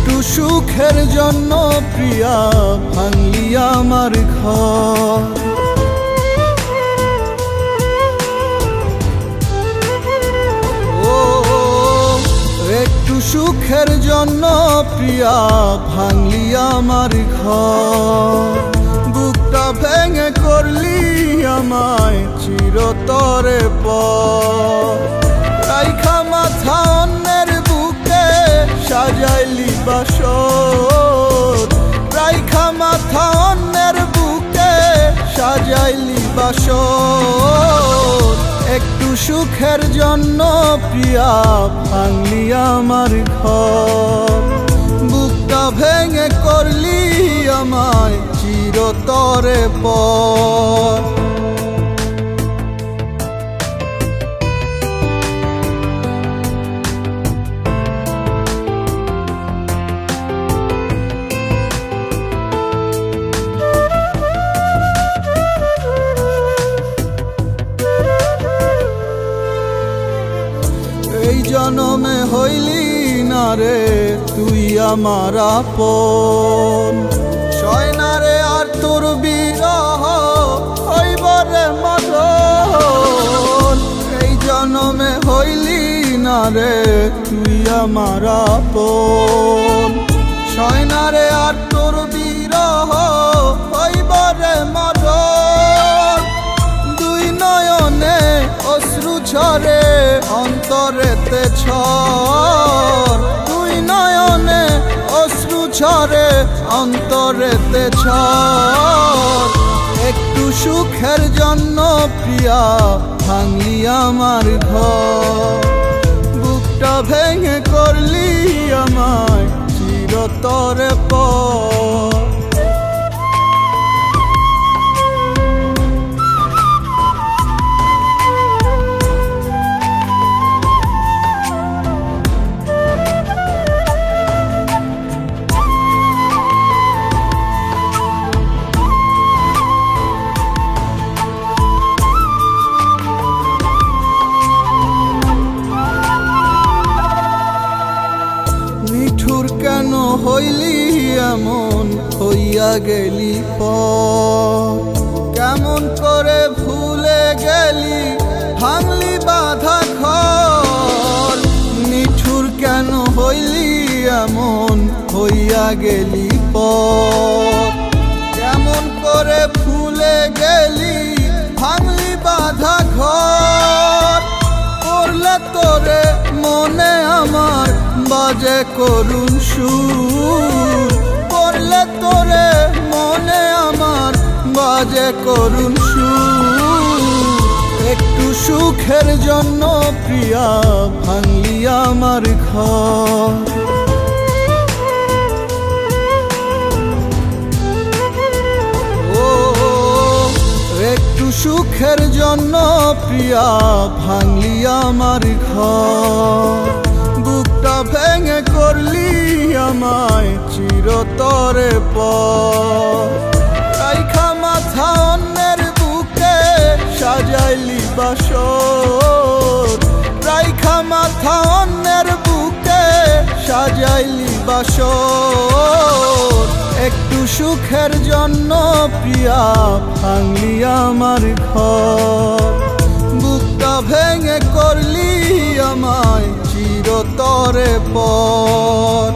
একটু সুখের জন্য প্রিয়া ভাঙলি আমার ঘর। একটু সুখের জন্য প্রিয়া ভাঙলি আমার ঘর। বুকটা ভেঙে করলি আমায় চিরতরে পর। রাইখা মাথা অন্যের বুকে সাজাইলি বাসর। রাইখা মাথা অন্যের বুকে সাজাইলি বাসর। একটু সুখের জন্য প্রিয়া ভাঙলি আমার ঘর। বুকটা ভেঙে করলি আমায় চিরতরে পর। এই জনমে হইলি না রে তুই আমার আপন। সয় না রে আর তোর বিরহ হইব রে মরণ। এই জনমে হইলি না রে তুই আমার আপন। সয় না রে আর তোর বিরহ হইব রে মরণ। দুই নয়নে অশ্রু ঝরে অন্তরেতে ঝড়। দুই নয়নে অশ্রু ঝরে অন্তরেতে ঝড়। একটু সুখের জন্য প্রিয়া ভাঙলি আমার ঘর। বুকটা ভেঙে করলি আমায় চিরতরে পর। নিঠুর কেন হইলি এমন হইয়া গেলি পর। কেমন করে ভুলে গেলি ভাঙলি বাঁধা ঘর। নিঠুর কেন হইলি এমন হইয়া গেলি পর। কেমন করে ভুলে গেলি ভাঙলি বাঁধা ঘর। পড়লে তোরে মনে আমার বাজে করুণ সুর। পড়লে তোরে মনে আমার বাজে করুণ সুর। একটু সুখের জন্য প্রিয়া ভাঙলি আমার ঘর। একটু সুখের জন্য প্রিয়া ভাঙলি আমার ঘর। বুকটা ভেঙে করলি আমায় চিরতরে পর। রাইখা মাথা অন্যের বুকে সাজাইলি বাসর। রাইখা মাথা অন্যের বুকে সাজাইলি বাসর। একটু সুখের জন্য প্রিয়া ভাঙলি আমার ঘর। বুকটা ভেঙে করলি আমায় চিরতরে পর।